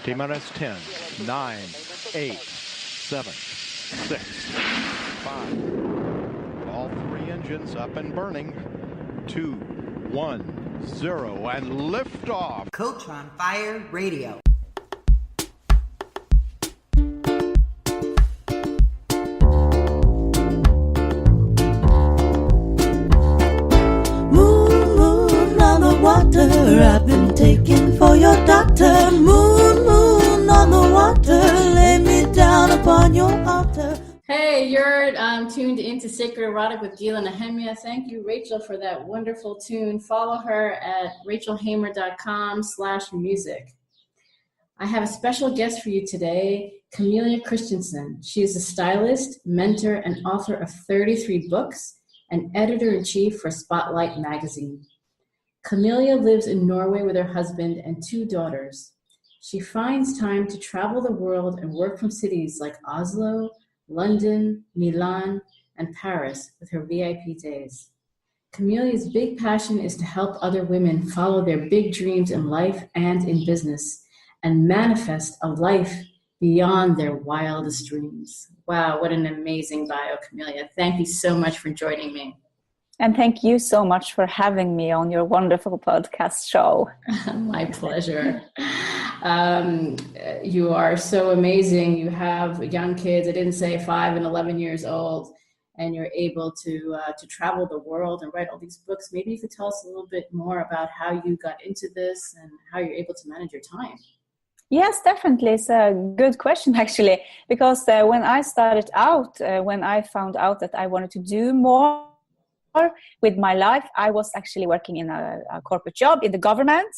T-minus 10, 9, 8, 7, 6, 5. All three engines up and burning. 2, 1, 0, and liftoff. Coach on Fire Radio. Moon, moon on the water, I've been taken for your doctor. Moon, moon on the water, lay me down upon your altar. Hey, you're tuned into Sacred Erotic with Gila and Nehemia. Thank you, Rachel, for that wonderful tune. Follow her at rachelhamer.com/music. I have a special guest for you today, Camilla Kristiansen. She is a stylist, mentor, and author of 33 books and editor-in-chief for Spotlight magazine. Camilla lives in Norway with her husband and 2 daughters. She finds time to travel the world and work from cities like Oslo, London, Milan, and Paris with her VIP days. Camilla's big passion is to help other women follow their big dreams in life and in business and manifest a life beyond their wildest dreams. Wow, what an amazing bio, Camilla. Thank you so much for joining me. And thank you so much for having me on your wonderful podcast show. My pleasure. You are so amazing. You have young kids, I didn't say 5 and 11 years old, and you're able to travel the world and write all these books. Maybe you could tell us a little bit more about how you got into this and how you're able to manage your time. Yes, definitely. It's a good question, actually, because when I started out, when I found out that I wanted to do more with my life, I was actually working in a corporate job in the government.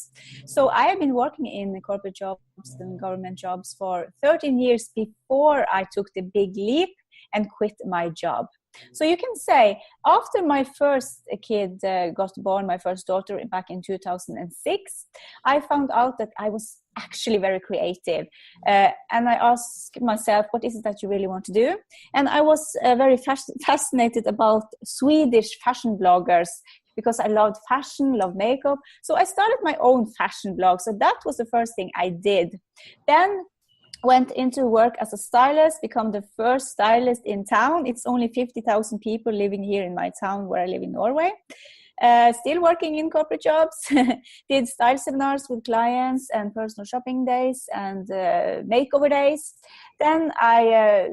So I have been working in corporate jobs and government jobs for 13 years before I took the big leap and quit my job. So you can say after my first kid got born, my first daughter back in 2006, I found out that I was actually very creative. And I asked myself, what is it that you really want to do? And I was very fascinated about Swedish fashion bloggers because I loved fashion, loved makeup. So I started my own fashion blog. So that was the first thing I did. Then went into work as a stylist, become the first stylist in town. It's only 50,000 people living here in my town where I live in Norway. Still working in corporate jobs, did style seminars with clients and personal shopping days and makeover days. Then I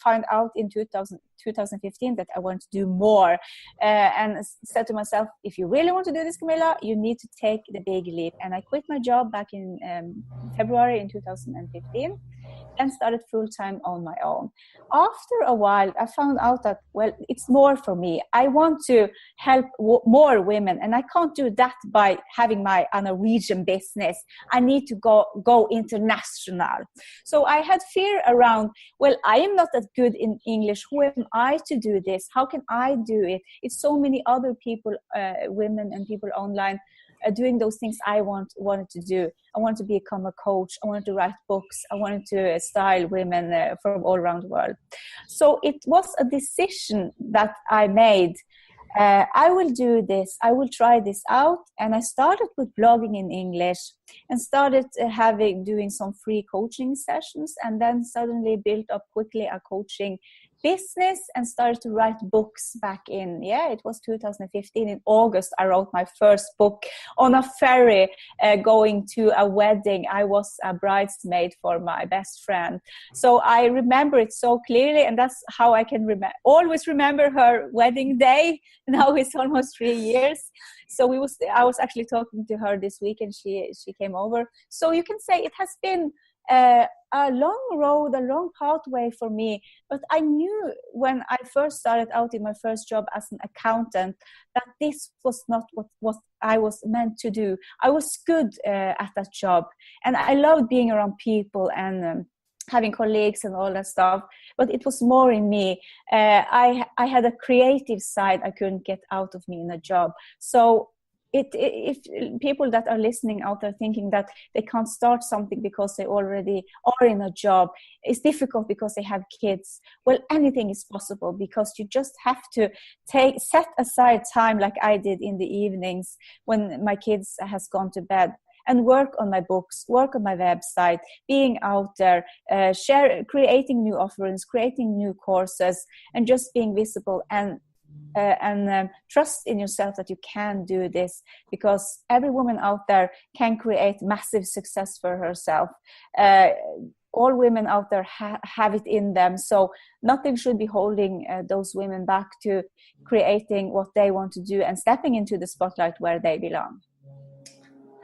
found out in 2015 that I want to do more and said to myself, if you really want to do this, Camilla, you need to take the big leap. And I quit my job back in February in 2015 and started full-time on my own. After a while, I found out that, well, it's more for me. I want to help more women, and I can't do that by having my Norwegian business. I need to go international. So I had fear around, well, I am not that good in English. Who am I to do this? How can I do it? It's so many other people, women and people online, doing those things I wanted to do. I wanted to become a coach. I wanted to write books. I wanted to style women from all around the world. So it was a decision that I made. I will do this. I will try this out. And I started with blogging in English and started doing some free coaching sessions, and then suddenly built up quickly a coaching business and started to write books back in, it was 2015. In August, I wrote my first book on a ferry going to a wedding. I was a bridesmaid for my best friend. So I remember it so clearly, and that's how I can always remember her wedding day. Now it's almost 3 years. So I was actually talking to her this week, and she came over. So you can say it has been a long road, a long pathway for me. But I knew when I first started out in my first job as an accountant that this was not what I was meant to do. I was good at that job, and I loved being around people and having colleagues and all that stuff, but it was more in me. I had a creative side I couldn't get out of me in a job. So if people that are listening out there thinking that they can't start something because they already are in a job, it's difficult because they have kids. Well, anything is possible because you just have to set aside time like I did in the evenings when my kids has gone to bed, and work on my books, work on my website, being out there, creating new offerings, creating new courses, and just being visible and trust in yourself that you can do this, because every woman out there can create massive success for herself. All women out there have it in them, so nothing should be holding those women back to creating what they want to do and stepping into the spotlight where they belong.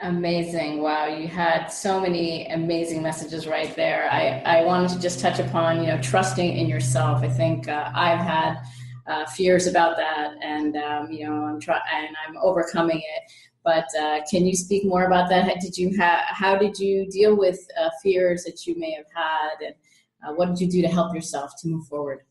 Amazing. Wow, you had so many amazing messages right there. I wanted to just touch upon, trusting in yourself. I think I've had fears about that, and I'm overcoming it. But can you speak more about that? How did you deal with fears that you may have had, and what did you do to help yourself to move forward?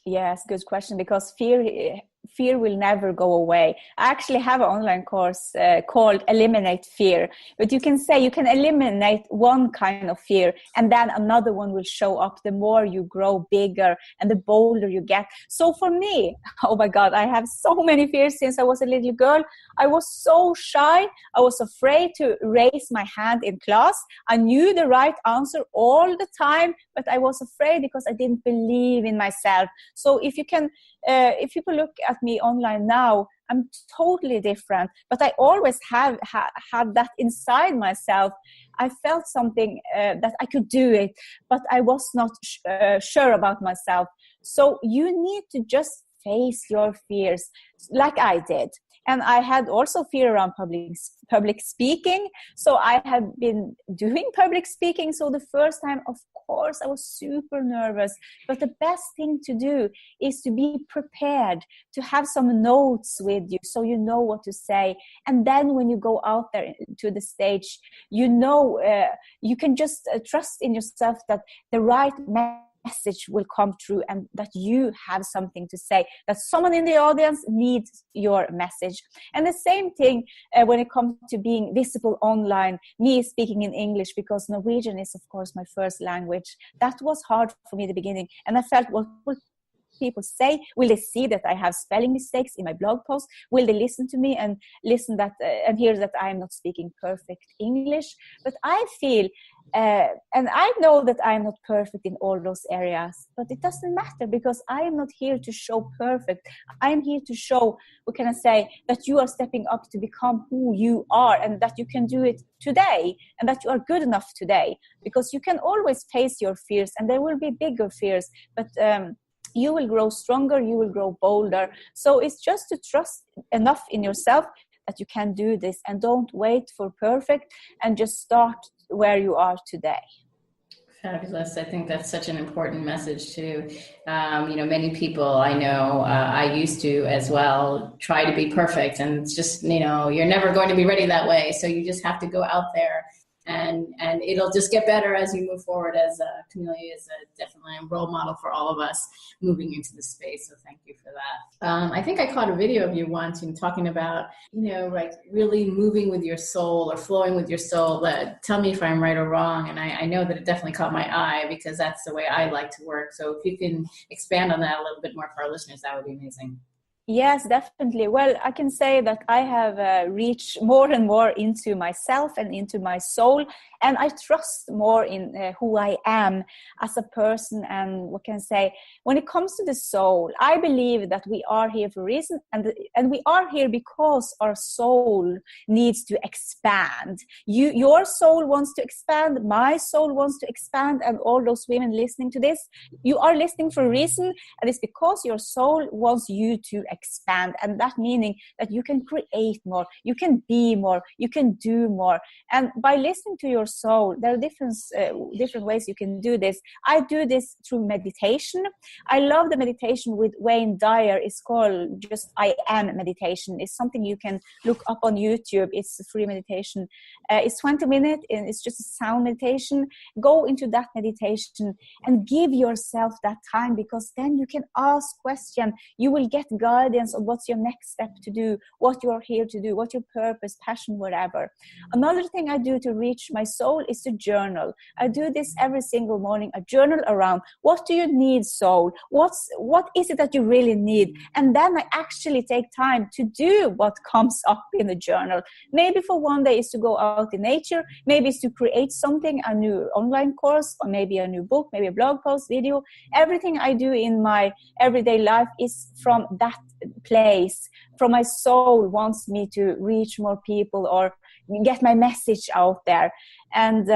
Yes, good question, because fear will never go away. I actually have an online course called Eliminate Fear, but you can eliminate one kind of fear and then another one will show up the more you grow bigger and the bolder you get. So for me, oh my God, I have so many fears since I was a little girl. I was so shy. I was afraid to raise my hand in class. I knew the right answer all the time, but I was afraid because I didn't believe in myself. So if people look at me online now, I'm totally different, but I always have had that inside myself. I felt something that I could do it, but I was not sure about myself. So you need to just face your fears like I did. And I had also fear around public speaking. So I have been doing public speaking. So the first time, of course, I was super nervous. But the best thing to do is to be prepared, to have some notes with you so you know what to say. And then when you go out there to the stage, you can just trust in yourself that the right message will come through and that you have something to say, that someone in the audience needs your message. And the same thing when it comes to being visible online, me speaking in English, because Norwegian is, of course, my first language. That was hard for me at the beginning. And I felt, what will people say? Will they see that I have spelling mistakes in my blog post? Will they listen to me and and hear that I am not speaking perfect English? But I feel and I know that I'm not perfect in all those areas, but it doesn't matter, because I am not here to show perfect. I'm here to show, what can I say, that you are stepping up to become who you are, and that you can do it today, and that you are good enough today, because you can always face your fears, and there will be bigger fears, but you will grow stronger, you will grow bolder. So it's just to trust enough in yourself that you can do this, and don't wait for perfect, and just start where you are today. Fabulous. I think that's such an important message too. Many people I know, I used to as well, try to be perfect, and it's just, you're never going to be ready that way. So you just have to go out there, and it'll just get better as you move forward, as Camilla is definitely a role model for all of us moving into the space. So thank you for that. I think I caught a video of you once and talking about, like really moving with your soul or flowing with your soul. Tell me if I'm right or wrong. And I know that it definitely caught my eye, because that's the way I like to work. So if you can expand on that a little bit more for our listeners, that would be amazing. Yes, definitely. Well, I can say that I have reached more and more into myself and into my soul, and I trust more in who I am as a person. And what can I say, when it comes to the soul, I believe that we are here for a reason, and we are here because our soul needs to expand. Your soul wants to expand, my soul wants to expand, and all those women listening to this, you are listening for a reason, and it's because your soul wants you to expand. And that meaning that you can create more, you can be more, you can do more. And by listening to your soul, there are different ways you can do this. I do this through meditation. I love the meditation with Wayne Dyer. It's called just I Am meditation. It's something you can look up on YouTube. It's a free meditation. It's 20 minutes, and it's just a sound meditation. Go into that meditation and give yourself that time, because then you can ask questions. You will get guidance on what's your next step to do, what you're here to do, what's your purpose, passion, whatever. Another thing I do to reach my soul is to journal. I do this every single morning. I journal around, what do you need, soul? What is it that you really need? And then I actually take time to do what comes up in the journal. Maybe for one day is to go out in nature. Maybe it's to create something, a new online course, or maybe a new book, maybe a blog post, video. Everything I do in my everyday life is from that place. From my soul wants me to reach more people or get my message out there. And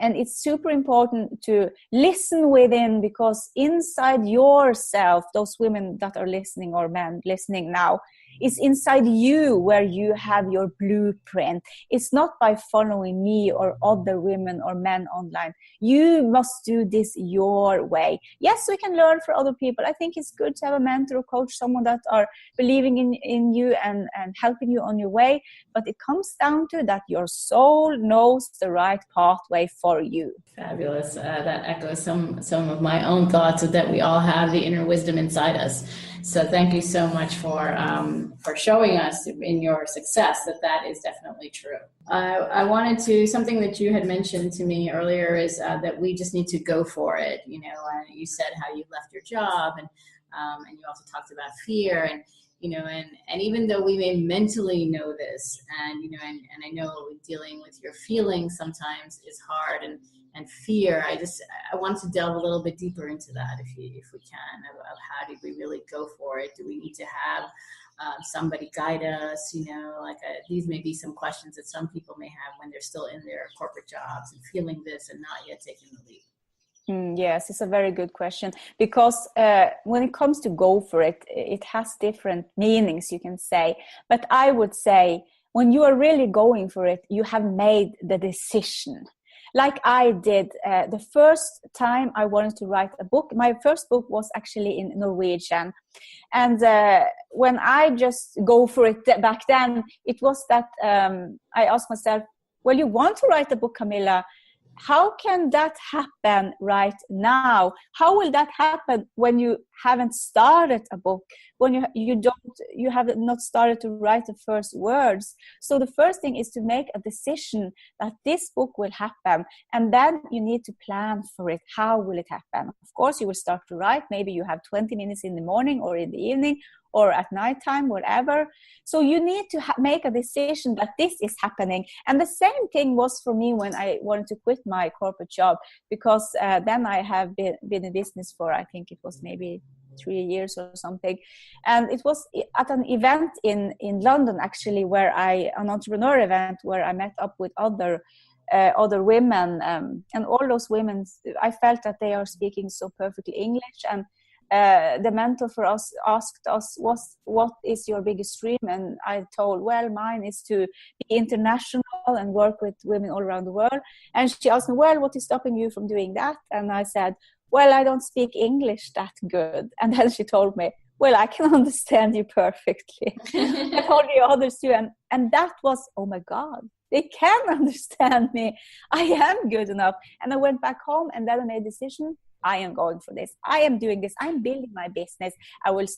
it's super important to listen within, because inside yourself, those women that are listening or men listening now, is inside you where you have your blueprint. It's not by following me or other women or men online. You must do this your way. Yes, we can learn from other people. I think it's good to have a mentor or coach, someone that are believing in you and helping you on your way. But it comes down to that your soul knows the right pathway for you. Fabulous. That echoes some of my own thoughts, of that we all have the inner wisdom inside us. So thank you so much for showing us in your success that is definitely true. I wanted to, something that you had mentioned to me earlier is that we just need to go for it. You know, you said how you left your job, and you also talked about fear, and you know, and even though we may mentally know this, and you know, and I know dealing with your feelings sometimes is hard, and fear, I want to delve a little bit deeper into that, if we can, of how do we really go for it? Do we need to have somebody guide us? You know, like these may be some questions that some people may have when they're still in their corporate jobs and feeling this and not yet taking the leap. Yes, it's a very good question, because when it comes to go for it, it has different meanings, you can say. But I would say when you are really going for it, you have made the decision. Like I did the first time I wanted to write a book. My first book was actually in Norwegian. And when I just go for it back then, it was that I asked myself, well, you want to write a book, Camilla. How can that happen right now? How will that happen when you haven't started a book, when you have not started to write the first words? So the first thing is to make a decision that this book will happen, and then you need to plan for it. How will it happen? Of course, you will start to write. Maybe you have 20 minutes in the morning or in the evening or at nighttime, whatever. So you need to make a decision that this is happening. And the same thing was for me when I wanted to quit my corporate job, because then I have been in business for, I think it was maybe 3 years or something. And it was at an event in London, actually, where an entrepreneur event where I met up with other women. And all those women, I felt that they are speaking so perfectly English. And the mentor for us asked us, what is your biggest dream? And I told, well, mine is to be international and work with women all around the world. And she asked me, well, what is stopping you from doing that? And I said, well, I don't speak English that good. And then she told me, well, I can understand you perfectly. I told the others too. And that was, oh my God, they can understand me. I am good enough. And I went back home, and then I made a decision. I am going for this. I am doing this. I'm building my business. I will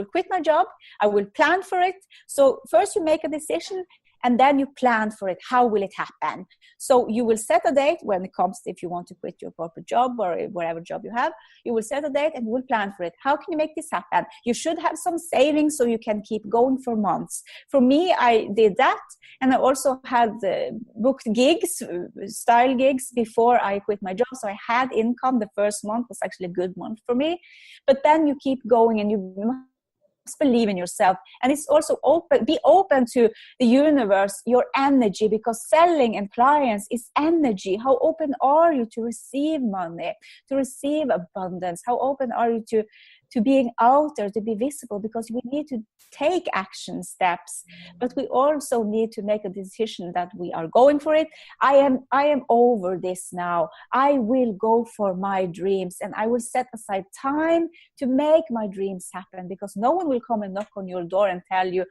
quit my job. I will plan for it. So first you make a decision, and then you plan for it. How will it happen? So you will set a date when it comes, if you want to quit your corporate job or whatever job you have, you will set a date and you will plan for it. How can you make this happen? You should have some savings so you can keep going for months. For me, I did that. And I also had booked gigs, style gigs, before I quit my job. So I had income. The first month was actually a good month for me. But then you keep going, and you must believe in yourself. And it's also be open to the universe, your energy, because selling and clients is energy. How open are you to receive money, to receive abundance? How open are you to being out there, to be visible? Because we need to take action steps, but we also need to make a decision that we are going for it. I am over this now. I will go for my dreams, and I will set aside time to make my dreams happen, because no one will come and knock on your door and tell you,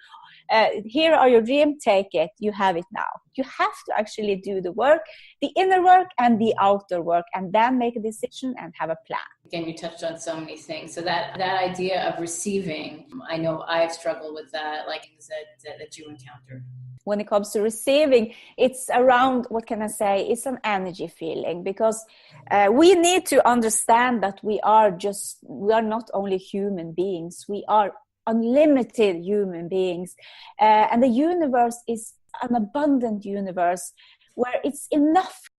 here are your dreams, take it, you have it now. You have to actually do the work, the inner work and the outer work, and then make a decision and have a plan. Again, you touched on so many things. So that idea of receiving, I know I've struggled with that, like things that you encountered. when it comes to receiving, it's around, what can I say, it's an energy feeling, because we need to understand that we are not only human beings, we are unlimited human beings, and the universe is an abundant universe where it's enough